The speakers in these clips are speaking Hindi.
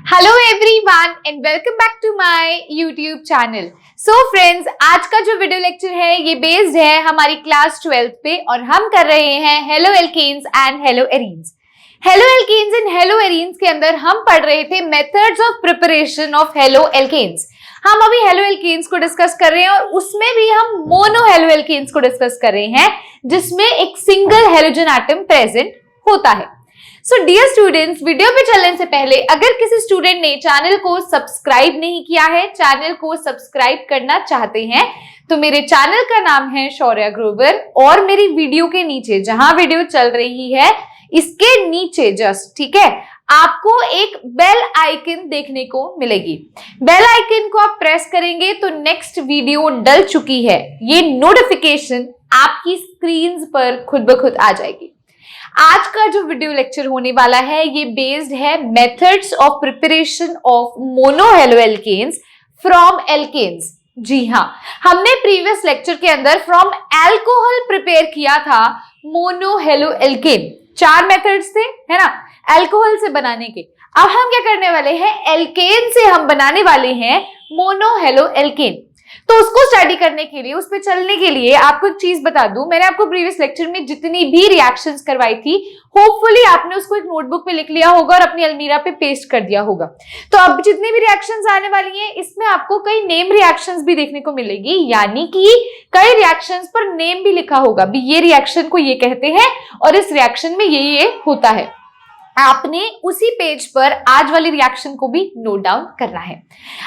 Hello everyone and welcome back to my YouTube channel. So friends, आज का जो वीडियो लेक्चर है ये बेस्ड है हमारी क्लास 12th पे और हम कर रहे हैं halo alkanes and halo arenes. Halo alkanes and halo arenes के अंदर हम पढ़ रहे थे methods of preparation of halo alkanes. हम अभी हेलो एल्केन्स को डिस्कस कर रहे हैं और उसमें भी हम मोनो हेलो एल्केन्स को डिस्कस कर रहे हैं जिसमें एक सिंगल हेलोजन एटम प्रेजेंट होता है। सो डियर स्टूडेंट्स, वीडियो पे चलने से पहले अगर किसी स्टूडेंट ने चैनल को सब्सक्राइब नहीं किया है, चैनल को सब्सक्राइब करना चाहते हैं तो मेरे चैनल का नाम है शौर्या ग्रोवर और मेरी वीडियो के नीचे जहां वीडियो चल रही है इसके नीचे जस्ट ठीक है आपको एक बेल आइकन देखने को मिलेगी। बेल आइकन को आप प्रेस करेंगे तो नेक्स्ट वीडियो डल चुकी है ये नोटिफिकेशन आपकी स्क्रीन पर खुद ब खुद आ जाएगी। आज का जो वीडियो लेक्चर होने वाला है ये बेस्ड है methods of preparation of mono halo alkanes from alkanes. जी हाँ, हमने प्रीवियस लेक्चर के अंदर फ्रॉम अल्कोहल प्रिपेयर किया था मोनो हेलो एल्केन। 4 मेथड्स थे है ना अल्कोहल से बनाने के। अब हम क्या करने वाले हैं, एल्केन से हम बनाने वाले हैं मोनो हेलो एल्केन। तो उसको स्टडी करने के लिए, उस पे चलने के लिए आपको एक चीज बता दूं, मैंने आपको प्रीवियस लेक्चर में जितनी भी रिएक्शंस करवाई थी होपफुली आपने उसको एक नोटबुक पे लिख लिया होगा और अपनी अलमीरा पे पेस्ट कर दिया होगा। तो अब जितनी भी रिएक्शंस आने वाली हैं इसमें आपको कई नेम रिएक्शंस भी देखने को मिलेगी, यानी कि कई रिएक्शंस पर नेम भी लिखा होगा भी ये रिएक्शन को ये कहते हैं और इस रिएक्शन में ये होता है। आपने उसी पेज पर आज वाली रिएक्शन को भी नोट डाउन करना है।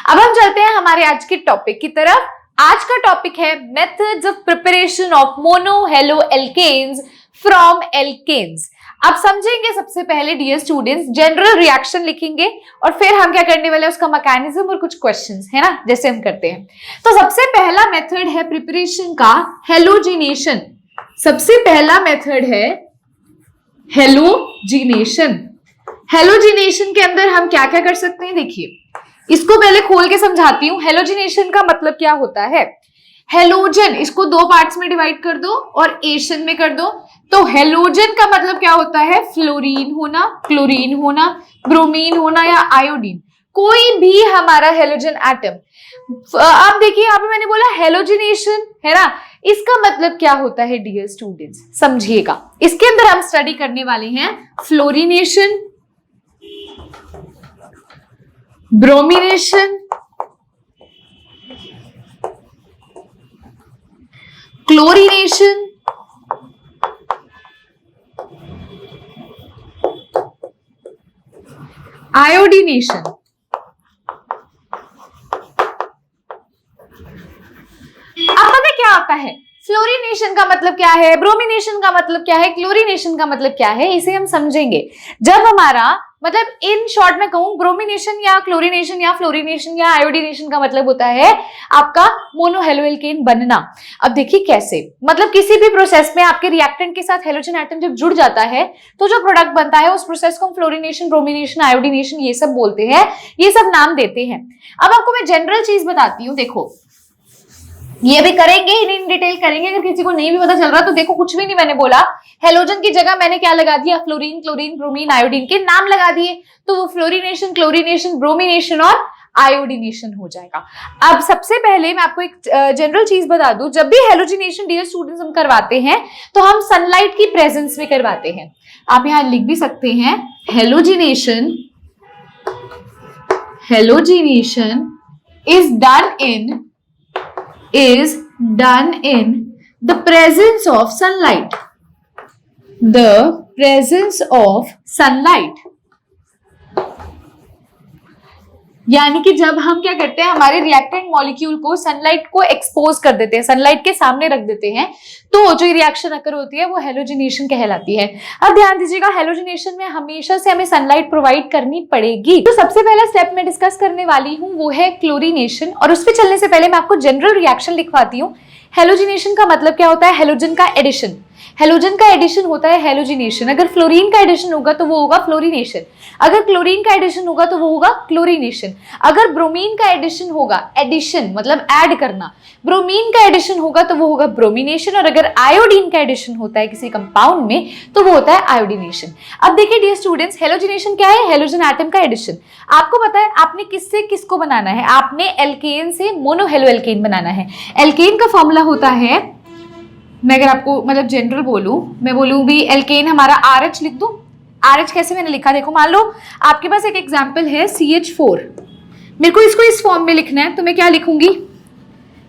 अब हम चलते हैं हमारे आज के टॉपिक की तरफ। आज का टॉपिक है methods of preparation of mono halo alkanes from alkanes. अब समझेंगे सबसे पहले डियर स्टूडेंट्स जनरल रिएक्शन लिखेंगे और फिर हम क्या करने वाले हैं उसका मैकेनिज्म और कुछ क्वेश्चंस है ना जैसे हम करते हैं। तो सबसे पहला मेथड है प्रिपरेशन का हेलोजिनेशन। सबसे पहला मेथड है हेलोजिनेशन। हेलोजिनेशन के अंदर हम क्या क्या कर सकते हैं, देखिए इसको पहले खोल के समझाती हूँ। हेलोजिनेशन का मतलब क्या होता है, हेलोजन इसको 2 पार्ट्स में डिवाइड कर दो और एशन में कर दो। तो हेलोजन का मतलब क्या होता है, फ्लोरीन होना, क्लोरीन होना, ब्रोमीन होना या आयोडीन, कोई भी हमारा हेलोजन एटम। अब देखिए यहाँ पे मैंने बोला हेलोजिनेशन है ना, इसका मतलब क्या होता है डियर स्टूडेंट्स समझिएगा। इसके अंदर हम स्टडी करने वाले हैं फ्लोरिनेशन, ब्रोमिनेशन, क्लोरिनेशन, आयोडीनेशन। अब पता क्या होता है, फ्लोरिनेशन का मतलब क्या है, ब्रोमिनेशन का मतलब क्या है, क्लोरिनेशन का मतलब क्या है, इसे हम समझेंगे जब हमारा मतलब इन शॉर्ट में कहूं ब्रोमिनेशन या क्लोरिनेशन या फ्लोरिनेशन या आयोडीनेशन का मतलब होता है आपका मोनो हेलो एल्केन बनना। अब देखिए कैसे, मतलब किसी भी प्रोसेस में आपके रिएक्टेंट के साथ हेलोजन एटम जब जुड़ जाता है तो जो प्रोडक्ट बनता है उस प्रोसेस को हम फ्लोरिनेशन, ब्रोमिनेशन, आयोडीनेशन ये सब बोलते हैं, ये सब नाम देते हैं। अब आपको मैं जनरल चीज बताती हूँ, देखो ये भी करेंगे इन डिटेल करेंगे, अगर किसी को नहीं भी पता चल रहा तो देखो कुछ भी नहीं मैंने बोला, हेलोजन की जगह मैंने क्या लगा दिया, फ्लोरीन, क्लोरीन, ब्रोमीन, आयोडीन के नाम लगा दिए तो वो फ्लोरिनेशन, क्लोरिनेशन, ब्रोमिनेशन और आयोडीनेशन हो जाएगा। अब सबसे पहले मैं आपको एक जनरल चीज बता दूं, जब भी हेलोजिनेशन डियर स्टूडेंट्स हम करवाते हैं तो हम सनलाइट की प्रेजेंस में करवाते हैं। आप यहां लिख भी सकते हैं halogenation, halogenation is done in the presence of sunlight. The presence of sunlight. यानी कि जब हम क्या करते हैं हमारे रिएक्टेंट मॉलिक्यूल को सनलाइट को एक्सपोज कर देते हैं, सनलाइट के सामने रख देते हैं, तो जो रिएक्शन अकर होती है वो हेलोजिनेशन कहलाती है। अब ध्यान दीजिएगा हेलोजिनेशन में हमेशा से हमें सनलाइट प्रोवाइड करनी पड़ेगी। तो सबसे पहला स्टेप मैं डिस्कस करने वाली हूँ वो है क्लोरिनेशन, और उस पर चलने से पहले मैं आपको जनरल रिएक्शन लिखवाती हूँ। हेलोजिनेशन का मतलब क्या होता है, हेलोजन का एडिशन। हेलोजन का एडिशन होता है हेलोजिनेशन, अगर फ्लोरीन का एडिशन होगा तो वो होगा फ्लोरिनेशन, अगर क्लोरीन का एडिशन होगा तो वो होगा क्लोरीनेशन, अगर ब्रोमीन का एडिशन होगा, एडिशन मतलब ऐड करना, ब्रोमीन का एडिशन होगा तो वो होगा ब्रोमिनेशन, और अगर आयोडीन का एडिशन होता है किसी कंपाउंड में तो वो होता है आयोडीनेशन। अब देखिए डियर स्टूडेंट्स, हेलोजिनेशन क्या है? हेलोजन एटम का एडिशन। आपको पता है आपने किससे किसको बनाना है, आपने एल्केन से मोनोहेलो एल्केन बनाना है। एल्केन का फॉर्मूला होता है, मैं अगर आपको मतलब जनरल बोलूं, मैं बोलूं भी एल्केन हमारा RH लिख दूं। RH कैसे मैंने लिखा, देखो मान लो आपके पास एक एग्जाम्पल है CH4, मेरे को इसको इस फॉर्म में लिखना है तो मैं क्या लिखूंगी,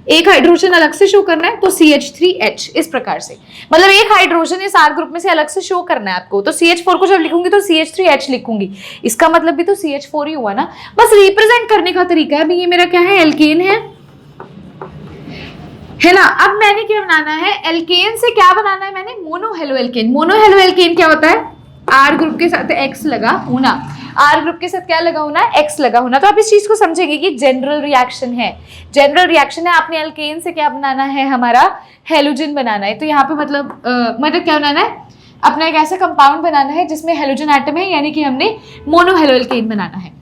एक हाइड्रोजन अलग से शो करना है तो CH3H, इस प्रकार से, मतलब एक हाइड्रोजन इस R ग्रुप में से अलग से शो करना है आपको, तो CH4 को जब लिखूंगी तो CH3H लिखूंगी, इसका मतलब भी तो CH4 ही हुआ ना, बस रिप्रेजेंट करने का तरीका है। अभी ये मेरा क्या है, एल्केन है ना। अब मैंने क्या बनाना है, एल्केन से क्या बनाना है मैंने, मोनोहेलो एल्केन। मोनोहेलो एल्केन क्या होता है, R ग्रुप के साथ X लगा होना, R ग्रुप के साथ क्या लगा होना, X लगा होना। तो आप इस चीज को समझेंगे कि जनरल रिएक्शन है, जनरल रिएक्शन है। आपने एल्केन से क्या बनाना है, हमारा हेलोजन बनाना है, तो यहाँ पे मतलब क्या बनाना है, अपना एक ऐसा कंपाउंड बनाना है जिसमें हेलोजन एटम है, यानी कि हमने मोनोहेलो एल्केन बनाना है।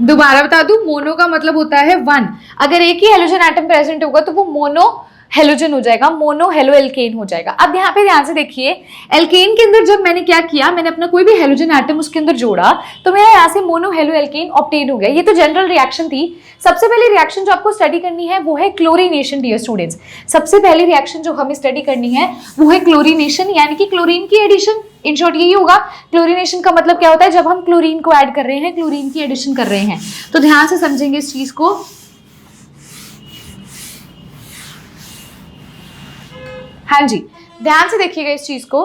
दोबारा बता दूं, मोनो का मतलब होता है 1, अगर एक ही हेलोजन एटम प्रेजेंट होगा तो वो मोनो हेलोजन हो जाएगा, मोनो हेलो एल्केन हो जाएगा। अब यहाँ पे ध्यान से देखिए, एल्केन के अंदर जब मैंने क्या किया, मैंने अपना कोई भी हेलोजन एटम उसके अंदर जोड़ा तो मेरा यहाँ से मोनो हेलो एल्केन ऑब्टेन हो गया। ये तो जनरल रिएक्शन थी। सबसे पहली रिएक्शन जो आपको स्टडी करनी है वो है क्लोरीनेशन डियर स्टूडेंट्स। सबसे पहली रिएक्शन जो हमें स्टडी करनी है वो है क्लोरीनेशन, यानी कि क्लोरीन की एडिशन। इन शॉर्ट यही होगा। क्लोरीनेशन का मतलब क्या होता है, जब हम क्लोरीन को ऐड कर रहे हैं, क्लोरीन की एडिशन कर रहे हैं। तो ध्यान से समझेंगे इस चीज को। हाँ जी, ध्यान से देखिएगा इस चीज को।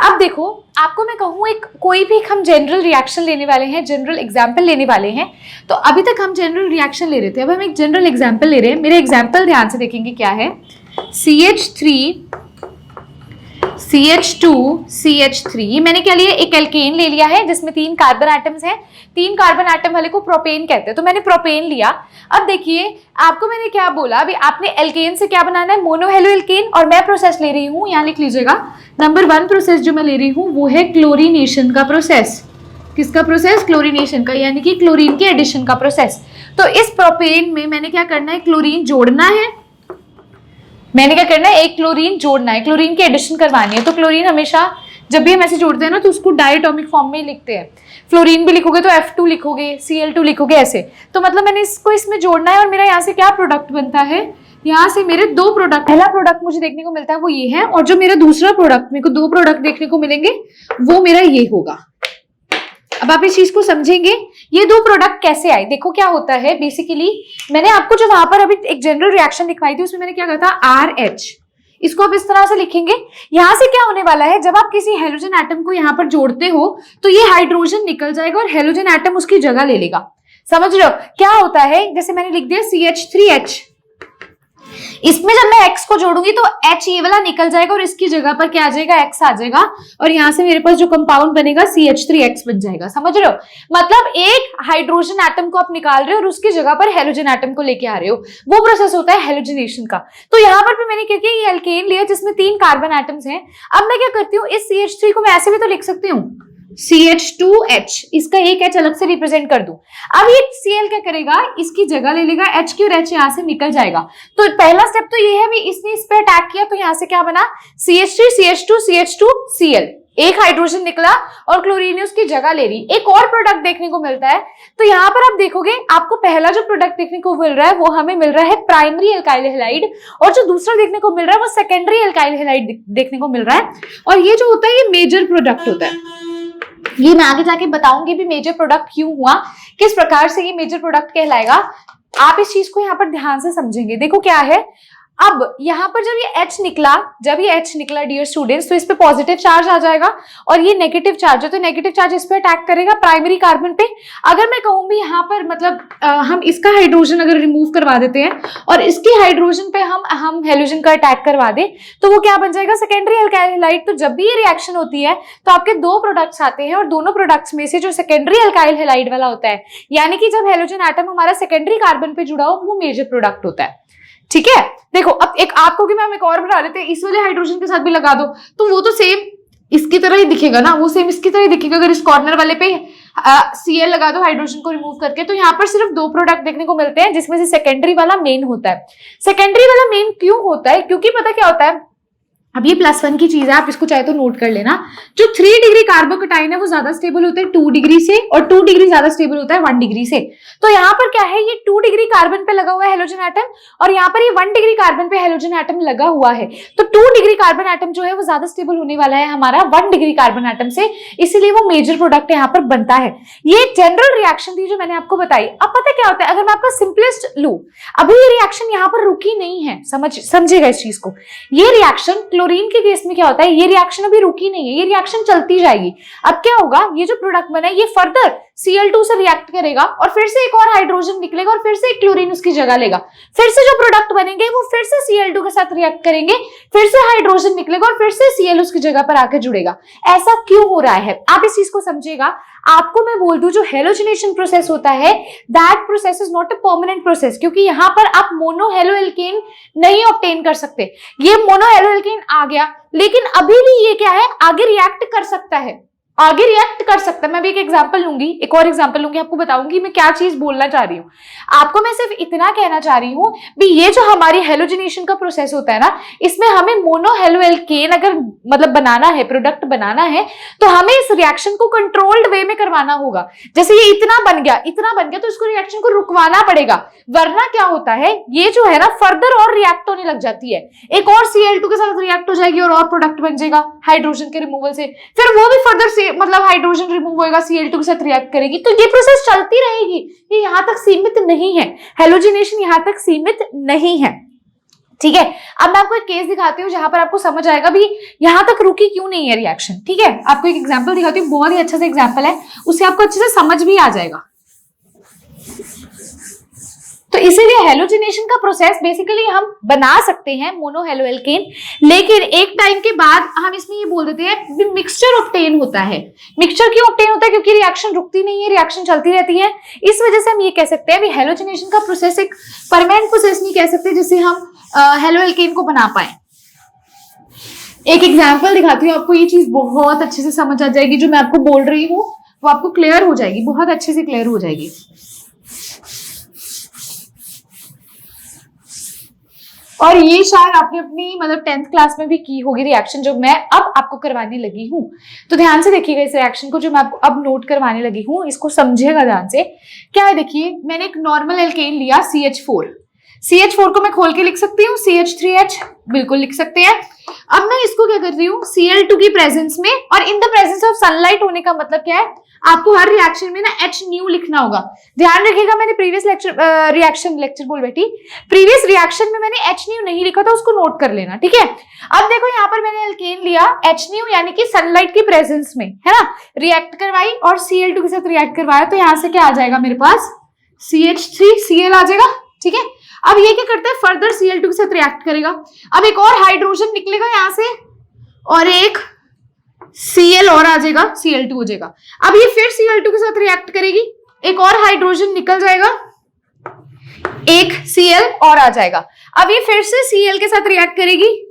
अब देखो, आपको मैं कहूँ एक कोई भी हम जनरल रिएक्शन लेने वाले हैं, जनरल एग्जाम्पल लेने वाले हैं। तो अभी तक हम जनरल रिएक्शन ले रहे थे, अब हम एक जनरल एग्जाम्पल ले रहे हैं। मेरे एग्जाम्पल ध्यान से देखेंगे क्या है, CH3 CH2 CH3, मैंने क्या लिया, एक एल्केन ले लिया है जिसमें 3 कार्बन एटम्स हैं। 3 कार्बन एटम वाले को प्रोपेन कहते हैं, तो मैंने प्रोपेन लिया। अब देखिए, आपको मैंने क्या बोला, अभी आपने एल्केन से क्या बनाना है, मोनोहेलो एल्केन, और मैं प्रोसेस ले रही हूँ, यहाँ लिख लीजिएगा। नंबर 1 प्रोसेस जो मैं ले रही हूँ वो है क्लोरीनेशन का प्रोसेस। किसका प्रोसेस, क्लोरीनेशन का, यानी कि क्लोरीन के एडिशन का प्रोसेस। तो इस प्रोपेन में मैंने क्या करना है, क्लोरीन जोड़ना है। मैंने क्या करना है, एक क्लोरीन जोड़ना है, क्लोरीन की एडिशन करवानी है। तो क्लोरीन हमेशा जब भी हम ऐसे जोड़ते हैं ना तो उसको डायटोमिक फॉर्म में ही लिखते हैं। फ्लोरीन भी लिखोगे तो F2 लिखोगे, Cl2 लिखोगे, ऐसे। तो मतलब मैंने इसको इसमें जोड़ना है, और मेरा यहाँ से क्या प्रोडक्ट बनता है, यहाँ से मेरे 2 प्रोडक्ट, पहला प्रोडक्ट मुझे देखने को मिलता है वो ये है, और जो मेरा दूसरा प्रोडक्ट, मेरे को 2 प्रोडक्ट देखने को मिलेंगे वो मेरा ये होगा। अब आप इस चीज को समझेंगे, ये 2 प्रोडक्ट कैसे आए। देखो क्या होता है, बेसिकली मैंने आपको जो वहां पर अभी एक जनरल रिएक्शन दिखाई थी उसमें मैंने क्या कहा था, RH, इसको आप इस तरह से लिखेंगे। यहां से क्या होने वाला है, जब आप किसी हेलोजन एटम को यहां पर जोड़ते हो तो ये हाइड्रोजन निकल जाएगा और हेलोजन एटम उसकी जगह ले लेगा। समझ रहे हो क्या होता है, जैसे मैंने लिख दिया CH3H, इसमें जब मैं X को जोड़ूंगी तो H ये वाला निकल जाएगा और इसकी जगह पर क्या आ जाएगा, X आ जाएगा, और यहां से मेरे पास जो कंपाउंड बनेगा CH3X बन जाएगा। समझ रहे हो, मतलब एक हाइड्रोजन एटम को आप निकाल रहे हो और उसकी जगह पर हेलोजन एटम को लेके आ रहे हो, वो प्रोसेस होता है हेलोजिनेशन का। तो यहाँ पर भी मैंने क्या किया, ये एल्केन लिया जिसमें 3 कार्बन एटम्स हैं। अब मैं क्या करती हूँ, इस CH3 को मैं ऐसे भी तो लिख सकती हूँ, CH2H, इसका एक H अलग से रिप्रेजेंट कर दूं। अब ये Cl क्या करेगा, इसकी जगह ले लेगा H की, और H यहाँ से निकल जाएगा। तो पहला स्टेप तो ये है भी, इसने इस पे अटैक किया तो यहाँ से क्या बना, CH3 CH2 CH2 Cl, एक हाइड्रोजन निकला और क्लोरीन उसकी जगह ले रही। एक और प्रोडक्ट देखने को मिलता है, तो यहाँ पर आप देखोगे आपको पहला जो प्रोडक्ट देखने को मिल रहा है वो हमें मिल रहा है प्राइमरी एल्काइल हैलाइड, और जो दूसरा देखने को मिल रहा है वो सेकेंडरी एल्काइल हैलाइड देखने को मिल रहा है। और ये जो होता है ये मेजर प्रोडक्ट होता है, ये मैं आगे जाके बताऊंगी भी मेजर प्रोडक्ट क्यों हुआ, किस प्रकार से ये मेजर प्रोडक्ट कहलाएगा। आप इस चीज को यहाँ पर ध्यान से समझेंगे। देखो क्या है, अब यहाँ पर जब ये H निकला डियर स्टूडेंट्स, तो इस पे पॉजिटिव चार्ज आ जाएगा और ये नेगेटिव चार्ज है, तो नेगेटिव चार्ज इस पे अटैक करेगा प्राइमरी कार्बन पे। अगर मैं कहूँ भी यहाँ पर मतलब हम इसका हाइड्रोजन अगर रिमूव करवा देते हैं और इसकी हाइड्रोजन पे हम हेलोजन का अटैक करवा दे, तो वो क्या बन जाएगा, सेकेंडरी अल्काइल हैलाइड। तो जब भी ये रिएक्शन होती है तो आपके दो प्रोडक्ट्स आते हैं और दोनों प्रोडक्ट्स में से जो सेकेंडरी अल्काइल हैलाइड वाला होता है, यानी कि जब हेलोजन एटम हमारा सेकेंडरी कार्बन पे जुड़ा हो, वो मेजर प्रोडक्ट होता है। ठीक है, देखो अब एक आपको कि मैम एक और बना लेते हैं, इस वाले हाइड्रोजन के साथ भी लगा दो, तो वो तो सेम इसकी तरह ही दिखेगा ना, वो सेम इसकी तरह ही दिखेगा। अगर इस कॉर्नर वाले पे Cl लगा दो हाइड्रोजन को रिमूव करके, तो यहाँ पर सिर्फ दो प्रोडक्ट देखने को मिलते हैं, जिसमें से सेकेंडरी वाला मेन होता है। सेकेंडरी वाला मेन क्यों होता है, क्योंकि पता क्या होता है, अब ये +1 की चीज है, आप इसको चाहे तो नोट कर लेना। जो 3 डिग्री कार्बोकटाइन है वो ज्यादा स्टेबल होता है 2 डिग्री से, और 2 डिग्री ज्यादा स्टेबल होता है 1 डिग्री से। तो यहाँ पर क्या है, ये 2 डिग्री कार्बन पे लगा हुआ है हेलोजन एटम, और यहाँ पर ये 1 डिग्री कार्बन पे हेलोजन एटम लगा हुआ है। तो 2 डिग्री कार्बन एटम जो है वो ज्यादा स्टेबल होने वाला है हमारा 1 डिग्री कार्बन एटम से, इसीलिए वो मेजर प्रोडक्ट यहाँ पर बनता है। ये जनरल रिएक्शन थी जो मैंने आपको बताई। अब पता क्या होता है, अगर मैं आपका सिंपलेस्ट लू, अभी ये रिएक्शन यहाँ पर रुकी नहीं है, समझिएगा इस चीज को। ये रिएक्शन क्लोरीन के केस में क्या होता है, ये रिएक्शन अभी रुकी नहीं है, ये रिएक्शन चलती जाएगी। अब क्या होगा, ये जो प्रोडक्ट बना है ये फर्दर Cl2 से रिएक्ट करेगा और फिर से एक और हाइड्रोजन निकलेगा और फिर से एक क्लोरीन उसकी जगह लेगा। फिर से जो प्रोडक्ट बनेंगे वो फिर से Cl2 के साथ रिएक्ट करेंगे, फिर से हाइड्रोजन निकलेगा और फिर से Cl उसकी जगह पर आकर जुड़ेगा। ऐसा क्यों हो रहा है, आप इस चीज को समझिएगा। आपको मैं बोल दूं, जो हेलोजिनेशन प्रोसेस होता है, that process is not a permanent process, क्योंकि यहाँ पर आप मोनो हेलोएल्केन नहीं ऑब्टेन कर सकते। ये मोनो हेलोएल्केन आ गया, लेकिन अभी भी ये क्या है, आगे रिएक्ट कर सकता है, आगे रिएक्ट कर सकता है। मैं भी एक एग्जांपल लूंगी, एक और एग्जांपल लूंगी, आपको बताऊंगी मैं क्या चीज बोलना चाह रही हूँ। आपको मैं सिर्फ इतना कहना चाह रही हूँ भी, ये जो हमारी हेलोजिनेशन का प्रोसेस होता है ना, इसमें हमें मोनो हेलोएल्केन अगर मतलब बनाना है, प्रोडक्ट बनाना है, तो हमें इस रिएक्शन को कंट्रोल्ड वे में करवाना होगा। जैसे ये इतना बन गया तो इसको रिएक्शन को रुकवाना पड़ेगा, वरना क्या होता है, ये जो है ना फर्दर और रिएक्ट होने लग जाती है, एक और Cl2 के साथ रिएक्ट हो जाएगी और प्रोडक्ट बन जाएगा हाइड्रोजन के रिमूवल से, फिर वो भी फर्दर से मतलब हाइड्रोजन रिमूव होएगा, Cl2 के साथ रिएक्ट करेगी। तो ये प्रोसेस चलती रहेगी, ये यहां तक सीमित नहीं है, हेलोजिनेशन यहां तक सीमित नहीं है। ठीक है, अब मैं आपको एक केस दिखाती हूँ जहां पर आपको समझ आएगा भी यहां तक रुकी क्यों नहीं है रिएक्शन। ठीक है, आपको एक एग्जांपल दिखाती हूँ, बहुत ही अच्छा सा एग्जांपल है, उससे आपको अच्छे से समझ भी आ जाएगा। तो इसीलिए हेलोजिनेशन का प्रोसेस बेसिकली हम बना सकते हैं मोनो हेलोएल्केन, लेकिन एक टाइम के बाद हम इसमें ये बोल देते हैं मिक्सचर ऑब्टेन होता है। मिक्सचर क्यों ऑब्टेन होता है, क्योंकि रिएक्शन रुकती नहीं है, रिएक्शन चलती रहती है। इस वजह से हम ये कह सकते हैं भी हेलोजिनेशन का प्रोसेस एक परमानेंट प्रोसेस नहीं कह सकते जिससे हम हेलोएल्केन को बना पाए। एक एग्जाम्पल दिखाती हूँ आपको, ये चीज बहुत अच्छे से समझ आ जाएगी, जो मैं आपको बोल रही हूँ वो आपको क्लियर हो जाएगी, बहुत अच्छे से क्लियर हो जाएगी। और ये शायद आपने अपनी मतलब 10th क्लास में भी की होगी रिएक्शन, जो मैं अब आपको करवाने लगी हूँ। तो ध्यान से देखिएगा इस रिएक्शन को, जो मैं आपको अब नोट करवाने लगी हूँ, इसको समझिएगा ध्यान से। क्या है, देखिए मैंने एक नॉर्मल एल्केन लिया CH4 को मैं खोल के लिख सकती हूँ, CH3H बिल्कुल लिख सकते हैं। अब मैं इसको क्या कर रही हूँ, Cl2 की प्रेजेंस में और in the presence of sunlight होने का मतलब क्या है, आपको हर रिएक्शन में ना H न्यू लिखना होगा। ध्यान रखिएगा, मैंने प्रीवियस रिएक्शन में मैंने H न्यू नहीं लिखा था, उसको नोट कर लेना। ठीक है, अब देखो यहाँ पर मैंने एल्केन लिया H न्यू यानी कि सनलाइट की प्रेजेंस में, है ना, रिएक्ट करवाई और Cl2 के साथ रिएक्ट करवाया, तो यहाँ से क्या आ जाएगा मेरे पास, CH3Cl आ जाएगा। ठीक है, अब ये क्या करता है, फर्दर Cl2 के साथ रिएक्ट करेगा, अब एक और हाइड्रोजन निकलेगा यहाँ से और एक Cl और आ जाएगा, Cl2 हो जाएगा। अब ये फिर Cl2 के साथ रिएक्ट करेगी, एक और हाइड्रोजन निकल जाएगा, एक Cl और आ जाएगा। अब ये फिर से Cl के साथ रिएक्ट करेगी,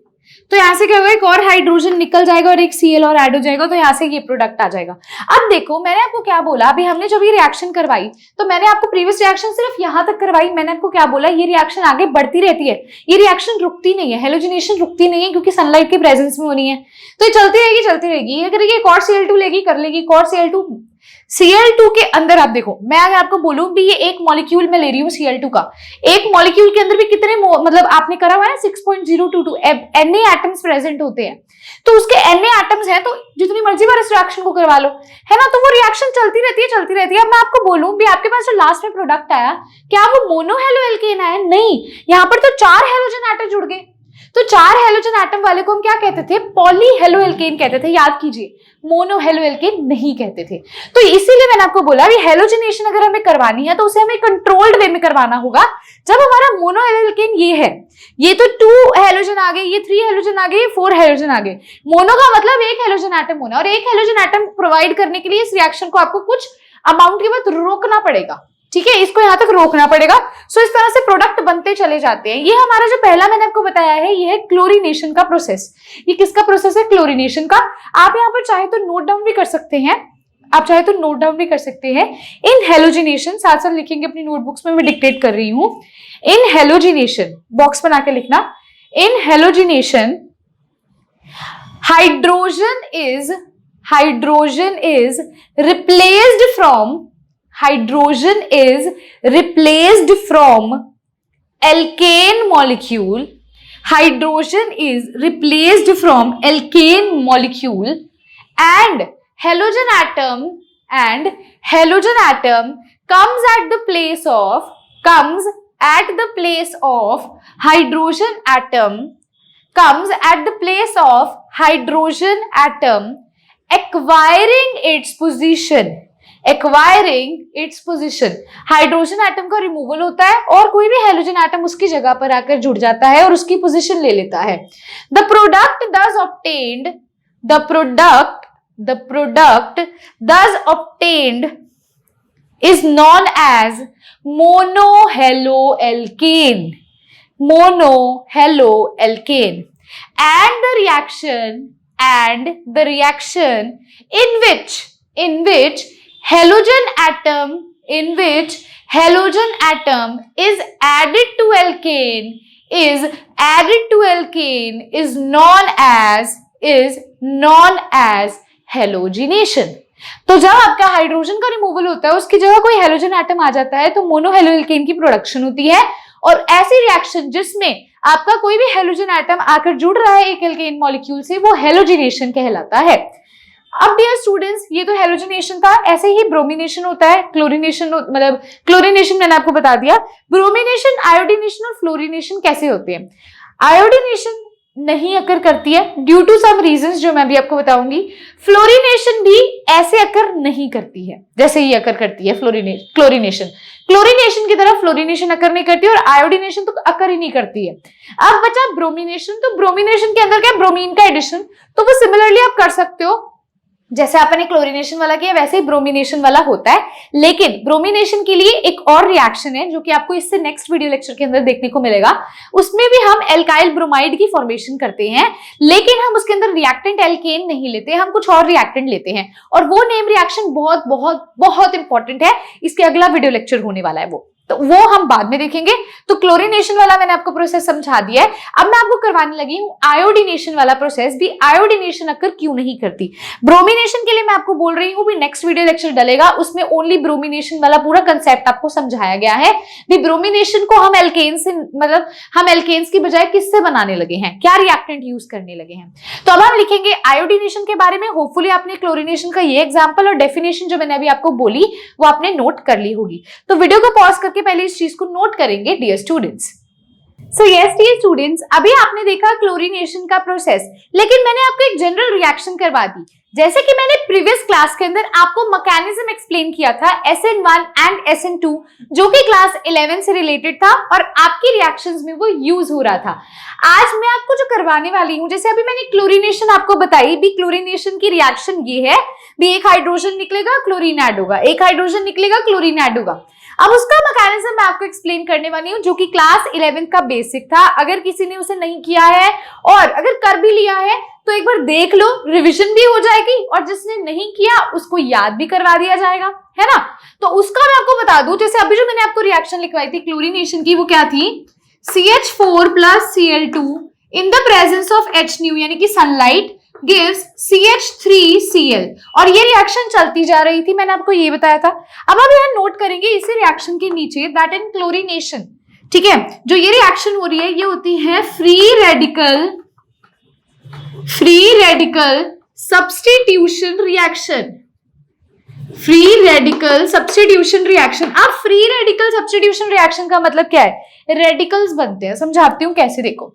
तो यहाँ से क्या होगा, एक और हाइड्रोजन निकल जाएगा और एक Cl और ऐड हो जाएगा, तो यहाँ से ये प्रोडक्ट आ जाएगा। अब देखो मैंने आपको क्या बोला, अभी हमने जब ये रिएक्शन करवाई तो मैंने आपको प्रीवियस रिएक्शन सिर्फ यहाँ तक करवाई, मैंने आपको क्या बोला, ये रिएक्शन आगे बढ़ती रहती है, ये रिएक्शन रुकती नहीं है, हेलोजिनेशन रुकती नहीं है, क्योंकि सनलाइट की प्रेजेंस में होनी है, तो ये चलती रहेगी। ये करेगी, एक और Cl2 लेगी, कर लेगी, एक और Cl2 Cl2 के अंदर आप देखो, मैं अगर आपको बोलूं भी ये एक मॉलिक्यूल में ले रही हूँ Cl2 का, एक मॉलिक्यूल के अंदर भी कितने मतलब आपने करा हुआ है ना 6.022 Na एटम्स प्रेजेंट होते हैं, तो उसके Na एटम्स हैं तो जितनी मर्जी बार इस रिएक्शन को करवा लो, है ना, तो वो रिएक्शन चलती रहती है चलती रहती है। अब मैं आपको बोलूं भी आपके पास जो लास्ट में प्रोडक्ट आया, क्या वो मोनो हेलो एल्केन आया? नहीं, यहाँ पर तो 4 हेलोजन एटम जुड़ गए। तो 4 हेलोजन एटम वाले को हम क्या कहते थे? पॉली हेलो एल्केन कहते थे, याद कीजिए, मोनो हेलो एल्केन नहीं कहते थे। तो इसीलिए मैंने आपको बोला भी हेलोजनेशन अगर हमें करवानी है तो उसे हमें कंट्रोल्ड वे में करवाना होगा। जब हमारा मोनो हेलो एल्केन ये है, ये तो 2 हेलोजन आ गए, ये 3 हेलोजन आ गए, ये 4 हेलोजन आ गए। मोनो का मतलब एक हेलोजन एटम होना, और एक हेलोजन एटम प्रोवाइड करने के लिए इस रिएक्शन को आपको कुछ अमाउंट के बाद रोकना पड़ेगा, ठीक है, इसको यहां तक रोकना पड़ेगा। सो इस तरह से प्रोडक्ट बनते चले जाते हैं। ये हमारा जो पहला मैंने आपको बताया है, ये है क्लोरीनेशन का प्रोसेस। ये किसका प्रोसेस है? क्लोरीनेशन का। आप यहाँ पर चाहे तो नोट डाउन भी कर सकते हैं, आप चाहे तो नोट डाउन भी कर सकते हैं। इन हेलोजिनेशन, साथ साथ लिखेंगे अपनी नोटबुक्स में, मैं डिक्टेट कर रही हूं। इन हेलोजिनेशन, बॉक्स बना के लिखना, in halogenation hydrogen is replaced from hydrogen is replaced from alkane molecule. Hydrogen is replaced from alkane molecule and halogen atom comes at the place of hydrogen atom acquiring its position। Hydrogen atom का रिमूवल होता है और कोई भी हेलोजन एटम उसकी जगह पर आकर जुड़ जाता है और उसकी पोजीशन ले लेता है। The product thus obtained is known as monohaloalkane, and the reaction in which halogen atom is added to alkane is known as halogenation। तो जब आपका हाइड्रोजन का रिमूवल होता है, उसकी जगह कोई हेलोजन एटम आ जाता है, तो मोनोहेलोएल्केन की प्रोडक्शन होती है। और ऐसी रिएक्शन जिसमें आपका कोई भी हेलोजन एटम आकर जुड़ रहा है एक एल्केन मॉलिक्यूल से, वो हेलोजिनेशन कहलाता है। अब डियर स्टूडेंट्स, ये तो हेलोजिनेशन था। ऐसे ही ब्रोमिनेशन होता है, क्लोरीनेशन, मतलब क्लोरीनेशन मैंने आपको बता दिया। ब्रोमिनेशन, आयोडीनेशन और फ्लोरीनेशन कैसे होते हैं? आयोडीनेशन नहीं अकर करती है ड्यू टू सम रीजंस जो मैं भी आपको बताऊंगी। फ्लोरीनेशन भी ऐसे अकर नहीं करती है जैसे ये अकर करती है क्लोरीनेशन की तरह फ्लोरीनेशन अकर नहीं करती, और आयोडीनेशन तो अकर ही नहीं करती है। अब बचा ब्रोमिनेशन। तो ब्रोमिनेशन के अंदर क्या है? ब्रोमीन का एडिशन। तो वो सिमिलरली आप कर सकते हो, जैसे आपने क्लोरीनेशन वाला किया वैसे ही ब्रोमिनेशन वाला होता है। लेकिन ब्रोमिनेशन के लिए एक और रिएक्शन है जो कि आपको इससे नेक्स्ट वीडियो लेक्चर के अंदर देखने को मिलेगा। उसमें भी हम एल्काइल ब्रोमाइड की फॉर्मेशन करते हैं, लेकिन हम उसके अंदर रिएक्टेंट एल्केन नहीं लेते, हम कुछ और रिएक्टेंट लेते हैं, और वो नेम रिएक्शन बहुत बहुत बहुत इंपॉर्टेंट है। इसके अगला वीडियो लेक्चर होने वाला है, तो वो हम बाद में देखेंगे। तो क्लोरीनेशन वाला मैंने आपको प्रोसेस समझा दिया है। अब मैं आपको करवाने लगी हूं आयोडीनेशन वाला प्रोसेस भी। आयोडीनेशन अक्कर क्यों नहीं करती? ब्रोमिनेशन के लिए मैं आपको बोल रही हूं भी नेक्स्ट वीडियो लेक्चर डलेगा, उसमें ओनली ब्रोमिनेशन वाला पूरा कंसेप्ट आपको समझाया गया है। भी ब्रोमिनेशन को हम एल्केन से, मतलब हम एल्केन्स की बजाय किससे बनाने लगे हैं, क्या रिएक्टेंट यूज करने लगे हैं। तो अब हम लिखेंगे आयोडीनेशन के बारे में। होपफुली आपने क्लोरीनेशन का ये एग्जाम्पल और डेफिनेशन जो मैंने अभी आपको बोली वो आपने नोट कर ली होगी। तो वीडियो को पॉज करके पहले इस चीज को नोट करेंगे dear students. So yes dear students, अभी आपने देखा क्लोरीनेशन का प्रोसेस, लेकिन मैंने आपको एक जनरल रिएक्शन करवा दी। जैसे कि मैंने प्रीवियस क्लास के अंदर आपको मैकेनिज्म एक्सप्लेन किया था SN1 एंड SN2, जो कि क्लास 11 से रिलेटेड था और आपकी रिएक्शंस में वो यूज हो रहा था। आज मैं आपको जो करवाने वाली हूं, जैसे अभी मैंने क्लोरीनेशन आपको बताई भी, क्लोरीनेशन की रिएक्शन ये है भी, एक हाइड्रोजन निकलेगा क्लोरीन ऐड होगा, एक हाइड्रोजन निकलेगा क्लोरीन ऐड होगा। अब उसका मैकेनिज्म मैं आपको एक्सप्लेन करने वाली हूं, जो कि क्लास 11 का बेसिक था। अगर किसी ने उसे नहीं किया है और अगर कर भी लिया है तो एक बार देख लो, रिवीजन भी हो जाएगी, और जिसने नहीं किया उसको याद भी करवा दिया जाएगा, है ना। तो उसका मैं आपको बता दूं, जैसे अभी जो मैंने आपको रिएक्शन लिखवाई थी क्लोरीनेशन की, वो क्या थी? CH4 plus Cl2 in the presence of H nu, यानी कि सनलाइट, gives CH3Cl और ये रिएक्शन चलती जा रही थी, मैंने आपको ये बताया था। अब आप यहाँ नोट करेंगे इसी रिएक्शन के नीचे दैट इन क्लोरीनेशन, ठीक है, जो ये रिएक्शन हो रही है ये होती है free radical substitution reaction. Free radical substitution reaction. अब फ्री रेडिकल सब्स्टिट्यूशन रिएक्शन का मतलब क्या है? रेडिकल्स बनते हैं, समझाती हूँ कैसे। देखो,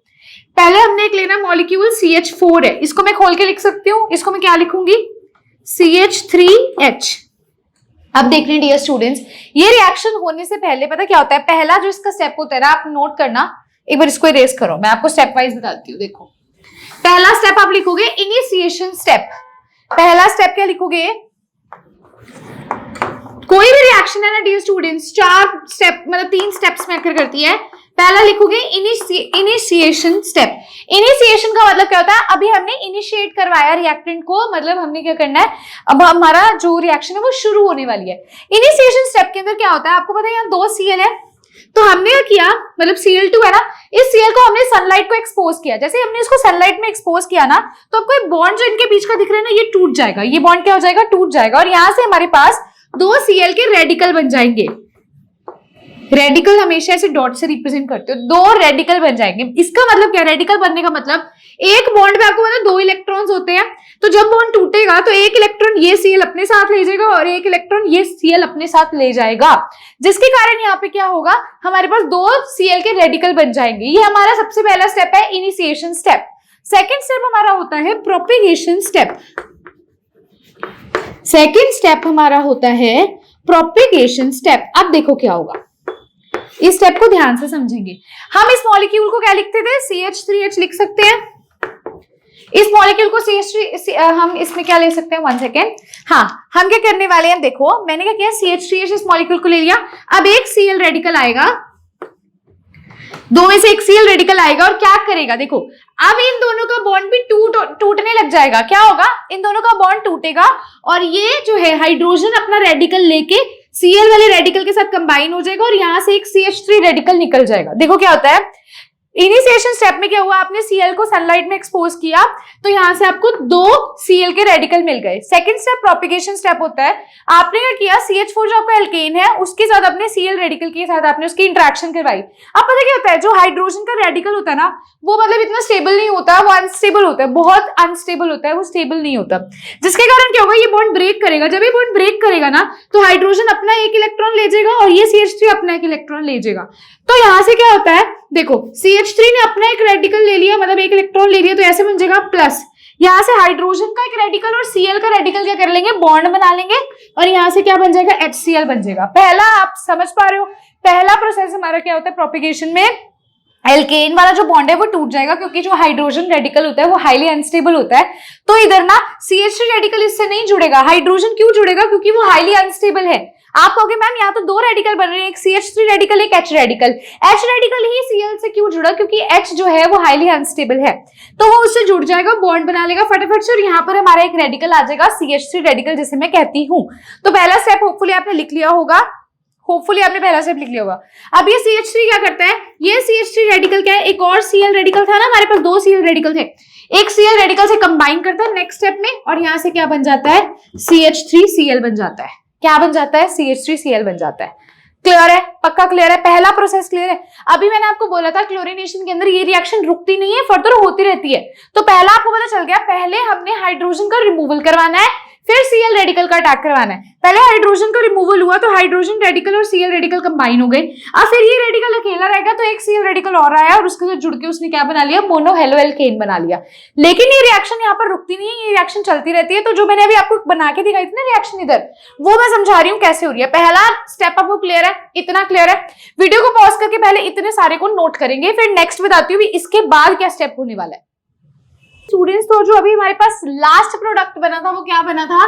पहले हमने एक लेना मॉलिक्यूल CH4 है, इसको मैं खोल के लिख सकती हूँ, इसको मैं क्या लिखूंगी? CH3H। अब देख रहे हैं डियर स्टूडेंट्स, ये रिएक्शन होने से पहले पता क्या होता है? पहला जो इसका स्टेप होता है ना, आप नोट करना, एक बार इसको इरेज करो, मैं आपको स्टेप वाइज बताती हूँ। देखो, पहला स्टेप आप लिखोगे इनिशिएशन स्टेप। पहला स्टेप क्या लिखोगे? कोई भी रिएक्शन है ना डियर स्टूडेंट्स, 4 स्टेप मतलब 3 स्टेप्स में आकर करती है। पहला लिखोगे इनिशिएशन स्टेप। इनिशिएशन का मतलब क्या होता है? अभी हमने इनिशिएट करवाया रिएक्टेंट को, मतलब हमने क्या करना है, अब हमारा जो रिएक्शन है वो शुरू होने वाली है। इनिशिएशन स्टेप के अंदर क्या होता है आपको पता है? यहाँ 2 Cl है, तो हमने क्या किया, मतलब Cl2 है ना, इस Cl को हमने सनलाइट को एक्सपोज किया। जैसे हमने इसको सनलाइट में एक्सपोज किया ना, तो आपको एक बॉन्ड जो इनके बीच का दिख रहा है ना, ये टूट जाएगा। ये बॉन्ड क्या हो जाएगा? टूट जाएगा, और यहां से हमारे पास 2 Cl के रेडिकल बन जाएंगे। रेडिकल हमेशा ऐसे डॉट से रिप्रेजेंट करते हो, 2 रेडिकल बन जाएंगे। इसका मतलब क्या? रेडिकल बनने का मतलब एक बॉन्ड में आपको पता 2 इलेक्ट्रॉन्स होते हैं, तो जब बॉन्ड टूटेगा तो एक इलेक्ट्रॉन ये Cl अपने साथ ले जाएगा और एक इलेक्ट्रॉन ये Cl अपने साथ ले जाएगा, जिसके कारण यहाँ पे क्या होगा? हमारे पास 2 Cl के रेडिकल बन जाएंगे। ये हमारा सबसे पहला स्टेप है, इनिशिएशन स्टेप। सेकेंड स्टेप हमारा होता है प्रोपेगेशन स्टेप। सेकेंड स्टेप हमारा होता है प्रोपेगेशन स्टेप। अब देखो क्या होगा, इस स्टेप को ध्यान से समझेंगे। हम इस मॉलिक्यूल को क्या लिखते थे? CH3H लिख सकते हैं। इस मॉलिक्यूल को CH3 हम इसमें क्या ले सकते हैं? 1 सेकेंड। हाँ, हम क्या करने वाले हैं? देखो, मैंने क्या किया, CH3H इस मॉलिक्यूल को ले लिया। अब एक Cl रेडिकल आएगा, 2 में से एक Cl रेडिकल आएगा और क्या करेगा? देखो, अब इन दोनों का बॉन्ड भी टूटने लग जाएगा। क्या होगा? इन दोनों का बॉन्ड टूटेगा और ये जो है हाइड्रोजन अपना रेडिकल लेके Cl वाले रेडिकल के साथ कंबाइन हो जाएगा और यहां से एक CH3 रेडिकल निकल जाएगा। देखो क्या होता है, इनिशिएशन स्टेप में क्या हुआ? आपने Cl को सनलाइट में एक्सपोज किया, तो यहां से आपको 2 Cl के रेडिकल मिल गए। सेकंड स्टेप प्रोपेगेशन स्टेप होता है। आपने क्या किया, CH4 जो आपका एल्केन है उसके साथ अपने Cl रेडिकल के साथ आपने उसकी इंटरेक्शन करवाई। अब पता क्या होता है, जो हाइड्रोजन का रेडिकल होता है ना, वो मतलब इतना स्टेबल नहीं होता, वो अनस्टेबल होता है, बहुत अनस्टेबल होता है, वो स्टेबल नहीं होता, जिसके कारण क्या होगा, ये बॉन्ड ब्रेक करेगा। जब ये बॉन्ड ब्रेक करेगा ना, तो हाइड्रोजन अपना एक इलेक्ट्रॉन ले जाएगा और ये CH3 अपना एक इलेक्ट्रॉन ले जाएगा। तो यहां से क्या होता है, देखो, CH3 ने अपना एक रेडिकल ले लिया, मतलब एक इलेक्ट्रॉन ले लिया, तो ऐसे बन जाएगा प्लस। यहां से हाइड्रोजन का एक रेडिकल और Cl का रेडिकल क्या कर लेंगे? बॉन्ड बना लेंगे और यहां से क्या बन जाएगा? HCl बन जाएगा। पहला, आप समझ पा रहे हो, पहला प्रोसेस हमारा क्या होता है प्रोपेगेशन में? एल्केन वाला जो बॉन्ड है वो टूट जाएगा, क्योंकि जो हाइड्रोजन रेडिकल होता है वो हाईली अनस्टेबल होता है। तो इधर ना CH3 रेडिकल इससे नहीं जुड़ेगा। हाइड्रोजन क्यों जुड़ेगा? क्योंकि वो हाईली अनस्टेबल है। आप कहोगे मैम यहाँ तो 2 रेडिकल बन रहे हैं, एक CH3 रेडिकल, एक H रेडिकल। H रेडिकल ही Cl से क्यों जुड़ा? क्योंकि H जो है वो हाईली अनस्टेबल है, तो वो उससे जुड़ जाएगा, बॉन्ड बना लेगा फटाफट से, और यहाँ पर हमारा एक रेडिकल आ जाएगा, CH3 रेडिकल, जिसे मैं कहती हूँ। तो पहला स्टेप होपफुली आपने लिख लिया होगा, होपफुली आपने पहला स्टेप लिख लिया होगा। अब ये CH3 क्या करता है? ये CH3 रेडिकल क्या है? एक और Cl रेडिकल था ना, हमारे पास 2 Cl रेडिकल थे, एक Cl रेडिकल से कंबाइन करता है नेक्स्ट स्टेप में, और यहां से क्या बन जाता है? CH3Cl बन जाता है। क्या बन जाता है? CH3Cl बन जाता है। क्लियर है? पक्का क्लियर है? पहला प्रोसेस क्लियर है? अभी मैंने आपको बोला था क्लोरीनेशन के अंदर ये रिएक्शन रुकती नहीं है, फर्दर होती रहती है। तो पहला आपको पता चल गया, पहले हमने हाइड्रोजन का रिमूवल करवाना है, फिर Cl रेडिकल का अटैक करवाना है। पहले हाइड्रोजन का रिमूवल हुआ तो हाइड्रोजन रेडिकल और Cl रेडिकल कंबाइन हो गए। अब फिर ये रेडिकल अकेला रहेगा, तो एक Cl रेडिकल और आया और उसके साथ जुड़ के उसने क्या बना लिया? मोनो हेलो एल्केन बना लिया। लेकिन ये रिएक्शन यहाँ पर रुकती नहीं है, ये रिएक्शन चलती रहती है। तो जो मैंने अभी आपको बना के दिखाई थी ना रिएक्शन इधर, वो मैं समझा रही हूँ कैसे हो रही है। पहला स्टेप आपको क्लियर है? इतना क्लियर है? वीडियो को पॉज करके पहले इतने सारे को नोट करेंगे, फिर नेक्स्ट बताती हूँ इसके बाद क्या स्टेप होने वाला है। स्टूडेंट्स, तो जो अभी हमारे पास लास्ट प्रोडक्ट बना था वो क्या बना था?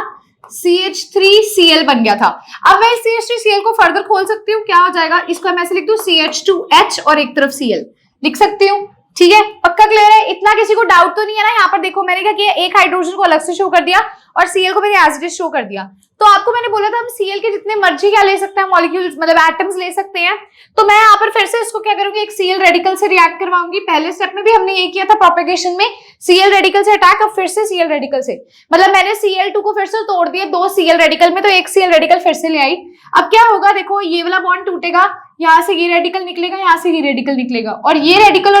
CH3Cl बन गया था। अब मैं इस CH3Cl को फर्दर खोल सकती हूँ, क्या हो जाएगा? इसको मैं ऐसे लिख दूं CH2H और एक तरफ Cl लिख सकती हूँ। ठीक है, पक्का क्लियर है? इतना किसी को डाउट तो नहीं है ना? यहाँ पर देखो मैंने क्या किया, एक हाइड्रोजन को अलग से शो कर दिया और Cl को मैंने एज इट इज शो कर दिया। तो आपको मैंने बोला था हम Cl के जितने मर्जी क्या ले सकते हैं, मॉलिक्यूल्स मतलब एटम्स ले सकते हैं। तो मैं यहाँ पर फिर से इसको क्या करूंगी, एक Cl रेडिकल से रिएक्ट करवाऊंगी। पहले स्टेप में भी हमने ये किया था प्रोपेगेशन में, Cl रेडिकल से अटैक, अब फिर से Cl रेडिकल से, मतलब मैंने Cl2 को फिर से तोड़ दिया 2 Cl रेडिकल में, तो एक Cl रेडिकल फिर से ले आई। अब क्या होगा, देखो ये वाला बॉन्ड टूटेगा, यहाँ से ये रेडिकल निकलेगा, यहाँ से ये रेडिकल निकलेगा, और ये रेडिकल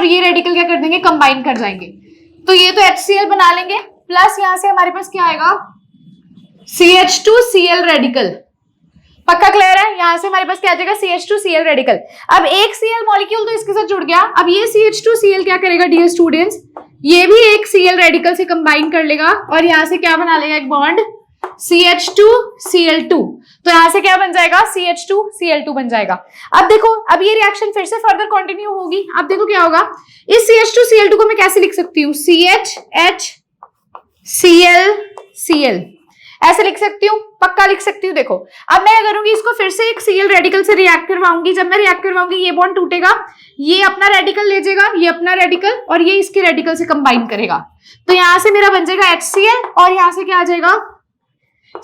क्या कर देंगे, कंबाइन कर जाएंगे। तो ये तो HCl बना लेंगे, प्लस यहाँ से हमारे पास क्या आएगा, CH2Cl रेडिकल। पक्का क्लियर है? यहाँ से हमारे पास क्या आ जाएगा, CH2Cl रेडिकल। अब एक Cl मॉलिक्यूल तो इसके साथ जुड़ गया, अब ये CH2Cl क्या करेगा डियर स्टूडेंट्स, ये भी एक Cl रेडिकल से कंबाइन कर लेगा और यहाँ से क्या बना लेगा, एक बॉन्ड CH2Cl2। तो यहां से क्या बन जाएगा, CH2Cl2 बन जाएगा। अब देखो, अब ये रिएक्शन फिर से फर्दर कंटिन्यू होगी। अब देखो क्या होगा, इस CH2Cl2 को मैं कैसे लिख सकती हूँ, CHHClCl, ऐसे लिख सकती हूँ, पक्का लिख सकती हूँ। देखो अब मैं क्या करूंगी, इसको फिर से एक Cl रेडिकल से रिएक्ट करवाऊंगी। जब मैं रिएक्ट करवाऊंगी ये बॉन्ड टूटेगा, ये अपना रेडिकल ले जाएगा, ये अपना रेडिकल, और ये इसके रेडिकल से कंबाइन करेगा। तो यहां से मेरा बन जाएगा HCl और यहां से क्या आ जाएगा,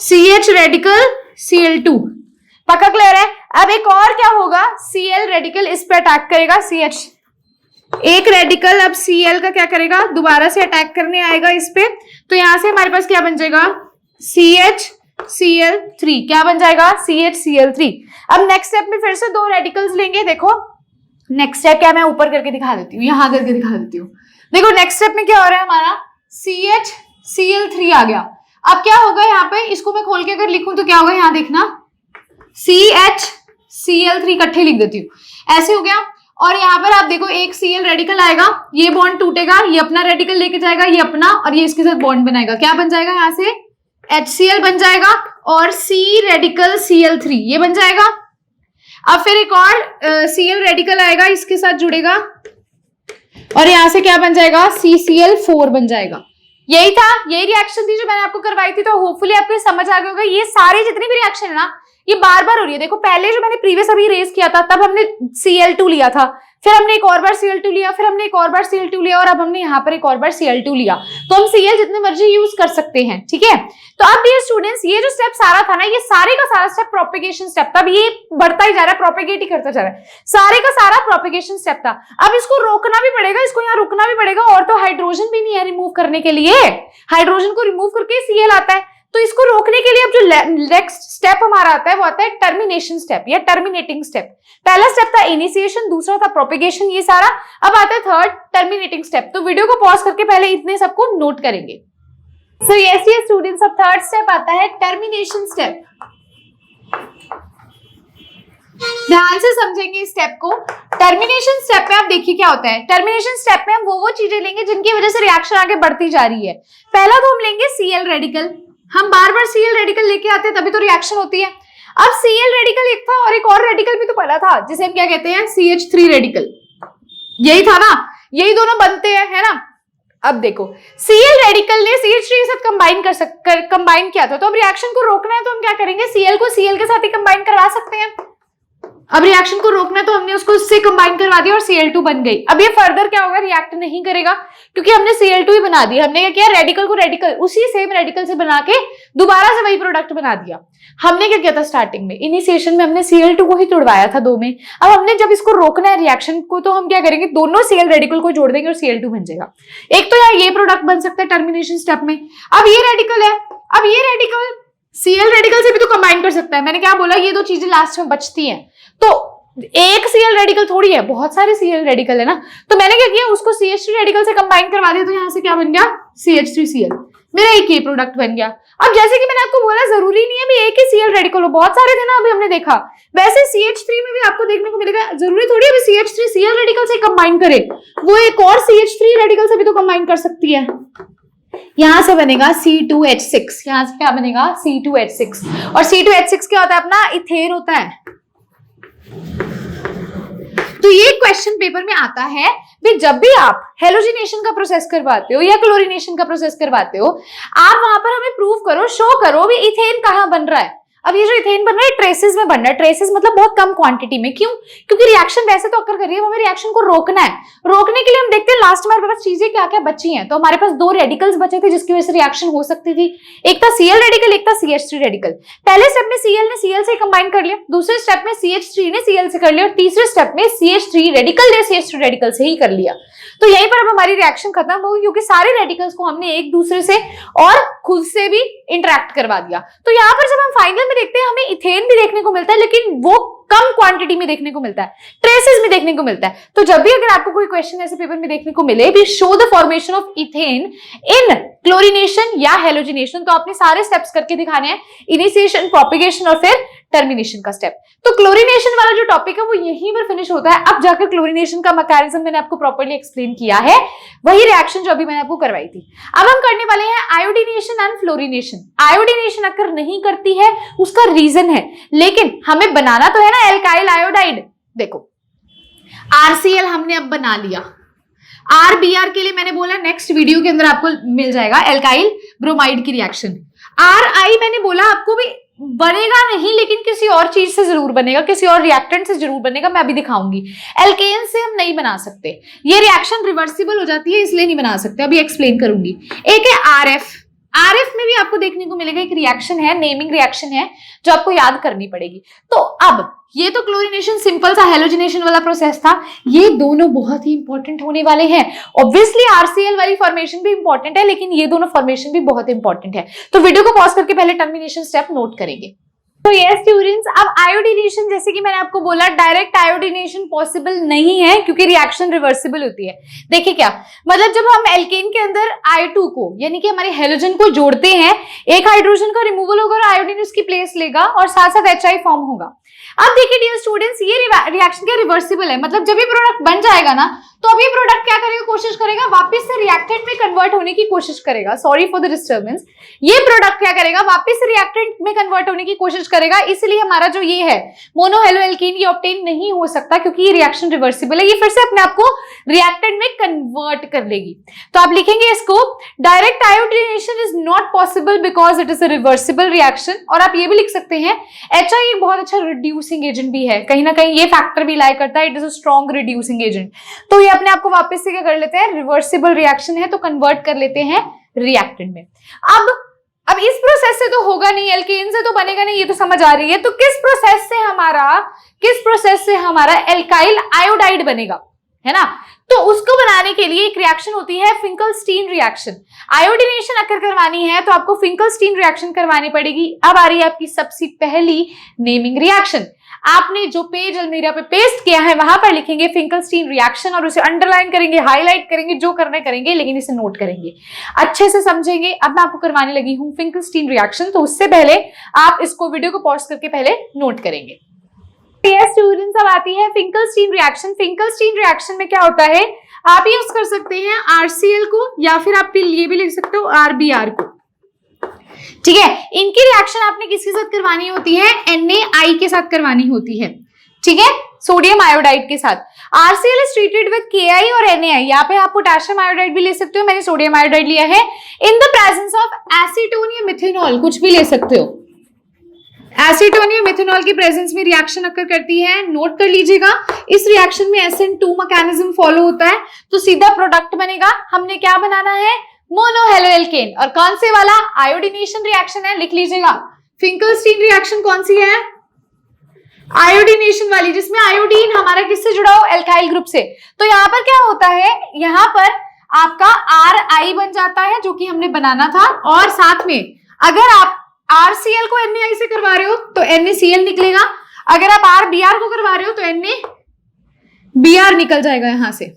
CH रेडिकल Cl2। पक्का क्लियर है? अब एक और क्या होगा, Cl रेडिकल इस पे अटैक करेगा, CH एक रेडिकल अब Cl का क्या करेगा, दोबारा से अटैक करने आएगा इस पे। तो यहां से हमारे पास क्या बन जाएगा, CHCl3। क्या बन जाएगा, CHCl3। अब नेक्स्ट स्टेप में फिर से 2 रेडिकल्स लेंगे। देखो नेक्स्ट स्टेप क्या, मैं ऊपर करके दिखा देती हूँ, यहां करके दिखा देती हूँ। देखो नेक्स्ट स्टेप में क्या हो रहा है, हमारा CHCl3 आ गया। अब क्या होगा यहाँ पे, इसको मैं खोल के अगर लिखूं तो क्या होगा, यहाँ देखना, CHCl3 इकट्ठे लिख देती हूँ, ऐसे हो गया। और यहाँ पर आप देखो एक Cl रेडिकल आएगा, ये बॉन्ड टूटेगा, ये अपना रेडिकल लेके जाएगा, ये अपना, और ये इसके साथ बॉन्ड बनाएगा। क्या बन जाएगा, यहाँ से HCl बन जाएगा और C रेडिकल Cl3 ये बन जाएगा। अब फिर एक और Cl रेडिकल आएगा, इसके साथ जुड़ेगा, और यहाँ से क्या बन जाएगा, CCl4 बन जाएगा। यही था, यही रिएक्शन थी जो मैंने आपको करवाई थी। तो होपफुली आपको समझ आ गया होगा। ये सारे जितने भी रिएक्शन है ना, ये बार बार हो रही है। देखो पहले जो मैंने प्रीवियस अभी रेस किया था, तब हमने Cl2 लिया था, फिर हमने एक और बार Cl2 लिया, फिर हमने एक और बार Cl2 लिया, और अब हमने यहाँ पर एक और बार Cl2 लिया। तो हम Cl जितने मर्जी यूज कर सकते हैं, ठीक है। तो अब डियर स्टूडेंट्स, ये जो स्टेप सारा था ना, ये सारे का सारा स्टेप प्रोपेगेशन स्टेप था। अब ये बढ़ता ही जा रहा है, प्रोपेगेट ही करता जा रहा है, सारे का सारा प्रोपेगेशन स्टेप था। अब इसको रोकना भी पड़ेगा, इसको यहाँ रुकना भी पड़ेगा, और तो हाइड्रोजन भी नहीं है रिमूव करने के लिए। हाइड्रोजन को रिमूव करके Cl आता है, तो इसको रोकने के लिए अब जो नेक्स्ट स्टेप हमारा आता है वो आता है टर्मिनेशन स्टेप या टर्मिनेटिंग स्टेप। पहला स्टेप था इनिशिएशन, दूसरा था प्रोपेगेशन, ये सारा। अब आता है थर्ड टर्मिनेटिंग स्टेप। तो वीडियो को पॉज करके पहले इतने सबको नोट करेंगे। सो यस ये स्टूडेंट्स, अब थर्ड स्टेप आता है टर्मिनेशन स्टेप। ध्यान से समझेंगे इस स्टेप को। टर्मिनेशन स्टेप में आप देखिए क्या होता है। टर्मिनेशन स्टेप में हम वो चीजें लेंगे जिनकी वजह से रिएक्शन आगे बढ़ती जा रही है। पहला तो हम लेंगे Cl रेडिकल। हम बार बार Cl रेडिकल लेके आते हैं तभी तो रिएक्शन होती है। अब Cl रेडिकल एक था और एक और रेडिकल भी तो पड़ा था, जिसे हम क्या कहते हैं, CH3 रेडिकल। यही था ना, यही दोनों बनते हैं, है ना। अब देखो Cl रेडिकल ने CH3 के साथ कंबाइन किया था, तो अब रिएक्शन को रोकना है तो हम क्या करेंगे, Cl को Cl के साथ ही कंबाइन करवा सकते हैं। अब रिएक्शन को रोकना है तो हमने उसको उससे कंबाइन करवा दिया और Cl2 बन गई। अब ये फर्दर क्या होगा, रिएक्ट नहीं करेगा क्योंकि हमने Cl2 ही बना दिया। हमने क्या किया, रेडिकल को रेडिकल उसी सेम रेडिकल से बना के दोबारा से वही प्रोडक्ट बना दिया। हमने क्या किया था स्टार्टिंग में, इनिशिएशन में हमने Cl2 को ही तोड़वाया था 2 में। अब हमने जब इसको रोकना है रिएक्शन को, तो हम क्या करेंगे, दोनों Cl रेडिकल को जोड़ देंगे और Cl2 बन जाएगा। एक तो यार ये प्रोडक्ट बन सकता है टर्मिनेशन स्टेप में। अब ये रेडिकल है, अब ये रेडिकल Cl रेडिकल से भी तो कंबाइन कर सकता है। मैंने क्या बोला, ये 2 चीजें लास्ट में बचती हैं। तो एक Cl रेडिकल थोड़ी है, बहुत सारे Cl रेडिकल है ना। तो मैंने क्या किया, उसको CH3 रेडिकल से कंबाइन करवा दिया, तो यहाँ से क्या बन गया, CH3Cl। मेरा एक ही प्रोडक्ट बन गया। अब जैसे कि मैंने आपको बोला, जरूरी नहीं है भी एक ही Cl रेडिकल हो, बहुत सारे थे ना अभी हमने देखा। वैसे CH3 में भी आपको देखने को मिलेगा, जरूरी थोड़ी है CH3Cl रेडिकल से कंबाइन करे, वो एक और CH3 रेडिकल से भी तो कंबाइन कर सकती है। यहां से बनेगा C2H6, यहां से क्या बनेगा, C2H6। और C2H6 क्या होता है, अपना इथेन होता है। तो ये क्वेश्चन पेपर में आता है भी, जब भी आप हेलोजिनेशन का प्रोसेस करवाते हो या क्लोरीनेशन का प्रोसेस करवाते हो, आप वहां पर हमें प्रूव करो, शो करो भी इथेन कहां बन रहा है। अब ये जो इथेन बन रहा है ट्रेसेस में बन रहा है, ट्रेसेस मतलब बहुत कम क्वांटिटी में। क्यों? क्योंकि रिएक्शन वैसे तो अकर कर रही है, हमें रिएक्शन को रोकना है। रोकने के लिए हम देखते हैं लास्ट में हमारे पास चीजें क्या क्या बची हैं। तो हमारे पास 2 रेडिकल्स बचे थे जिसकी वजह से रिएक्शन हो सकती थी, एक था Cl रेडिकल, एक था CH3 रेडिकल। पहले स्टेप में Cl ने Cl से कंबाइन कर लिया, दूसरे स्टेप में CH3 ने Cl से कर लिया, और तीसरे स्टेप में CH3 रेडिकल ने CH3 रेडिकल से ही कर लिया। तो यहीं पर अब हमारी रिएक्शन खत्म होगी क्योंकि सारे रेडिकल्स को हमने एक दूसरे से और खुद से भी इंटरेक्ट करवा दिया। तो यहाँ पर जब हम फाइनल में देखते हैं हमें इथेन भी देखने को मिलता है, लेकिन वो कम क्वांटिटी में देखने को मिलता है, ट्रेसेस में देखने को मिलता है। तो जब भी अगर आपको कोई क्वेश्चन ऐसे पेपर में देखने को मिले भी show the formation of ethane in chlorination या हेलोजिनेशन, तो आपने सारे स्टेप्स करके दिखाने हैं, इनिशिएशन, प्रोपिगेशन और फिर टर्मिनेशन का स्टेप। तो क्लोरीनेशन वाला जो टॉपिक है वो यहीं पर फिनिश होता है। अब जाकर क्लोरीनेशन का मैकेनिज्म मैंने आपको प्रॉपर्ली एक्सप्लेन किया है, वही रिएक्शन जो अभी मैंने आपको करवाई थी। अब हम करने वाले हैं आयोडीनेशन एंड फ्लोरीनेशन। आयोडीनेशन अगर नहीं करती है उसका रीजन है, लेकिन हमें बनाना तो है ना एल्काइल आयोडाइड। देखो RCl हमने अब बना लिया, RBr के लिए मैंने बोला नेक्स्ट वीडियो के अंदर आपको मिल जाएगा एल्काइल ब्रोमाइड की रिएक्शन। RI मैंने बोला आपको भी बनेगा नहीं, लेकिन किसी और चीज से जरूर बनेगा, किसी और रिएक्टेंट से जरूर बनेगा, मैं अभी दिखाऊंगी। एल्केन से हम नहीं बना सकते, ये रिएक्शन रिवर्सिबल हो जाती है इसलिए नहीं बना सकते, अभी एक्सप्लेन करूंगी। एक है RF में भी आपको देखने को मिलेगा एक रिएक्शन है, नेमिंग रिएक्शन है जो आपको याद करनी पड़ेगी। तो अब ये तो क्लोरीनेशन सिंपल सा हेलोजिनेशन वाला प्रोसेस था, ये दोनों बहुत ही इंपॉर्टेंट होने वाले हैं। ऑब्वियसली RCl वाली फॉर्मेशन भी इंपॉर्टेंट है, लेकिन ये दोनों फॉर्मेशन भी बहुत इंपॉर्टेंट है। तो वीडियो को पॉज करके पहले टर्मिनेशन स्टेप नोट करेंगे। तो यस स्टूडेंट्स, अब आयोडीनेशन जैसे कि मैंने आपको बोला डायरेक्ट आयोडीनेशन पॉसिबल नहीं है क्योंकि रिएक्शन रिवर्सिबल होती है। देखिए क्या मतलब, जब हम एल्केन के अंदर I2 को यानी कि हमारे हेलोजन को जोड़ते हैं, एक हाइड्रोजन का रिमूवल होगा और आयोडीन उसकी प्लेस लेगा और साथ साथ HI फॉर्म होगा। अब देखिए डियर स्टूडेंट्स, ये रिएक्शन क्या रिवर्सिबल है, मतलब जब ये प्रोडक्ट बन जाएगा ना तो अब ये प्रोडक्ट क्या करेगा, कोशिश करेगा वापस से रिएक्टेंट में कन्वर्ट होने की कोशिश करेगा। Sorry for the disturbance. ये प्रोडक्ट क्या करेगा, वापस से रिएक्टेंट में कन्वर्ट होने की कोशिश करेगा, इसलिए हमारा जो ये है मोनोहेलोएल्कीन ये ऑब्टेन नहीं हो सकता क्योंकि ये रिएक्शन रिवर्सिबल है, ये फिर से अपने आप को रिएक्टेंट में कन्वर्ट कर लेगी। तो आप लिखेंगे इसको direct iodination is not possible because it is a reversible reaction. और आप ये भी लिख सकते हैं HI एक बहुत अच्छा रिड्यूसिंग एजेंट भी है, कहीं ना कहीं ये फैक्टर भी लाई करता है, it is a strong reducing agent. तो अपने आप को वापस से क्या कर लेते हैं, रिवर्सिबल रिएक्शन है तो कन्वर्ट कर लेते हैं रिएक्टेंट में। अब इस प्रोसेस से तो होगा नहीं, एल्केन से तो बनेगा नहीं, ये तो समझ आ रही है। तो किस प्रोसेस से हमारा एल्काइल आयोडाइड बनेगा, है ना। तो उसको बनाने के लिए एक रिएक्शन होती है फिंकलस्टीन रिएक्शन। आयोडीनेशन अगर करवानी है तो आपको फिंकलस्टीन रिएक्शन करवानी पड़ेगी। अब आ रही है आपकी सबसे पहली नेमिंग रिएक्शन। आपने जो पेज अलमीरा पे पेस्ट किया है वहां पर लिखेंगे फिंकलस्टीन रिएक्शन और उसे अंडरलाइन करेंगे, हाईलाइट करेंगे, जो करना करेंगे, लेकिन इसे नोट करेंगे, अच्छे से समझेंगे। अब मैं आपको करवाने लगी हूं फिंकलस्टीन रिएक्शन, तो उससे पहले आप इसको वीडियो को पॉज करके पहले नोट करेंगे। स्टूडेंट्स, अब आती है फिंकलस्टीन रिएक्शन। फिंकलस्टीन रिएक्शन में क्या होता है, आप यूज कर सकते हैं RCl को या फिर आप ये भी लिख सकते हो RBr को, ठीक है। इनकी रिएक्शन आपने किसके साथ करवानी होती है, NaI के साथ करवानी होती है, ठीक है, सोडियम आयोडाइड के साथ। RCl is treated with Ki और NaI। यहाँ पे आप पोटेशियम आयोडाइड भी ले सकते हो, मैंने सोडियम आयोडाइड लिया है। In the presence of acetone या मिथेनॉल, कुछ भी ले सकते हो। एसीटोन या मिथेनॉल की प्रेजेंस में रिएक्शन अक्कर करती है, नोट कर लीजिएगा। इस रिएक्शन में SN2 मैकेनिज्म फॉलो होता है, तो सीधा प्रोडक्ट बनेगा। हमने क्या बनाना है, मोनोहेलोएल्केन। और कौन से वाला, आयोडीनेशन रिएक्शन है, लिख लीजिएगा। फिंकलस्टीन रिएक्शन कौन सी है, आयोडीनेशन वाली, जिसमें आयोडीन हमारा किससे जुड़ा हो, एल्काइल ग्रुप से। तो यहाँ पर क्या होता है, यहाँ पर आपका RI बन जाता है जो कि हमने बनाना था, और साथ में अगर आप RCl को NaI से करवा रहे हो तो NaCl निकलेगा, अगर आप RBr को करवा रहे हो तो NaBr निकल जाएगा यहां से,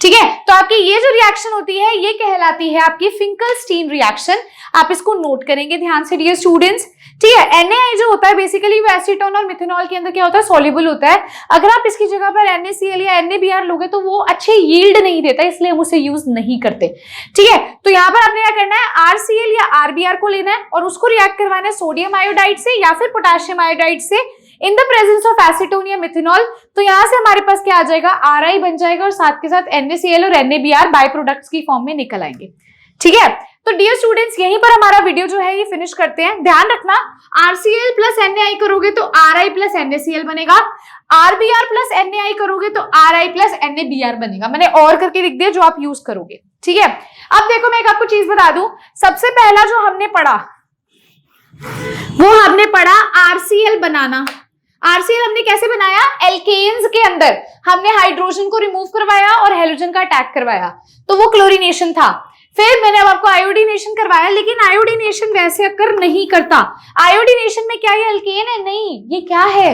ठीक है। तो आपकी ये जो रिएक्शन होती है ये कहलाती है आपकी फिंकलस्टीन रिएक्शन। आप इसको नोट करेंगे ध्यान से डियर स्टूडेंट्स, ठीक है। NaI जो होता है बेसिकली वो एसीटोन और मिथेनॉल के अंदर क्या होता है, सॉल्युबल होता है। अगर आप इसकी जगह पर NaCl या NaBr लोगे तो वो अच्छे यील्ड नहीं देता, इसलिए हम उसे यूज नहीं करते, ठीक है। तो यहाँ पर आपने क्या करना है, RCl या RBr को लेना है और उसको रिएक्ट करवाना है सोडियम आयोडाइड से या फिर पोटेशियम आयोडाइड से in the presence of acetone या मिथेनॉल। तो यहाँ से हमारे पास क्या आ जाएगा, RI बन जाएगा और साथ के साथ NaCl और NaBr बाय प्रोडक्ट्स की फॉर्म में निकल आएंगे, ठीक है। तो डियर स्टूडेंट्स, यहीं पर हमारा वीडियो जो है ये फिनिश करते हैं। ध्यान रखना, RCl प्लस NaI करोगे तो Ri प्लस NaCl बनेगा, RBr प्लस NaI करोगे तो Ri प्लस NaBr बनेगा। मैंने और करके लिख दिया जो आप यूज करोगे, ठीक है। अब देखो, मैं एक आपको चीज बता दूं, सबसे पहला जो हमने पढ़ा वो हमने पढ़ा RCl बनाना। RCl हमने कैसे बनाया? एल्केन्स के अंदर हमने हाइड्रोजन को रिमूव करवाया और हेलोजन का अटैक करवाया, तो वो क्लोरीनेशन था। फिर मैंने अब आपको आयोडीनेशन करवाया, लेकिन आयोडीनेशन वैसे अक्कर नहीं करता। आयोडीनेशन में क्या ये एल्केन है? नहीं, ये क्या है?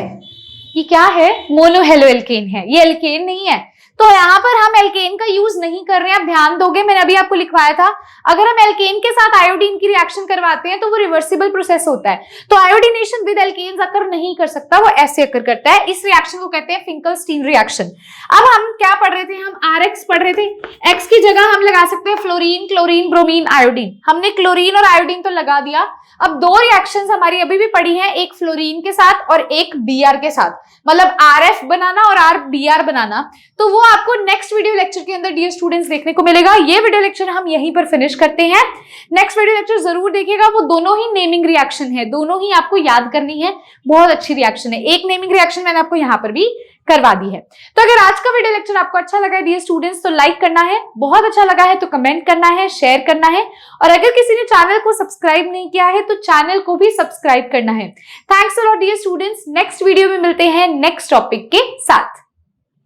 ये क्या है? मोनोहेलो एल्केन है, ये एल्केन नहीं है। तो यहाँ पर हम एल्केन का यूज नहीं कर रहे हैं। आप ध्यान दोगे, मैंने अभी आपको लिखवाया था, अगर हम एल्केन के साथ आयोडीन की रिएक्शन करवाते हैं तो वो रिवर्सिबल प्रोसेस होता है। तो आयोडीनेशन विद एल्केन्स अकर नहीं कर सकता, वो ऐसे अकर करता है। इस रिएक्शन को कहते हैं फिंकलस्टीन रिएक्शन। अब हम क्या पढ़ रहे थे? हम RX पढ़ रहे थे। X की जगह हम लगा सकते हैं फ्लोरीन, क्लोरीन, ब्रोमीन, आयोडीन। हमने क्लोरीन और आयोडीन तो लगा दिया। अब दो रिएक्शंस हमारी अभी भी पड़ी हैं, एक फ्लोरीन के साथ और एक Br के साथ, मतलब RF बनाना और RBr बनाना। तो वो आपको नेक्स्ट वीडियो लेक्चर के अंदर डियर स्टूडेंट्स देखने को मिलेगा। ये वीडियो लेक्चर हम यहीं पर फिनिश करते हैं। नेक्स्ट वीडियो लेक्चर जरूर देखिएगा, वो दोनों ही नेमिंग रिएक्शन है, दोनों ही आपको याद करनी है। बहुत अच्छी रिएक्शन है। एक नेमिंग रिएक्शन मैंने आपको यहाँ पर भी करवा दी है। तो अगर आज का वीडियो लेक्चर आपको अच्छा लगा है डियर स्टूडेंट्स, तो लाइक करना है, बहुत अच्छा लगा है तो कमेंट करना है, शेयर करना है, और अगर किसी ने चैनल को सब्सक्राइब नहीं किया है तो चैनल को भी सब्सक्राइब करना है। Thanks a lot dear students. Next video में मिलते हैं नेक्स्ट टॉपिक के साथ।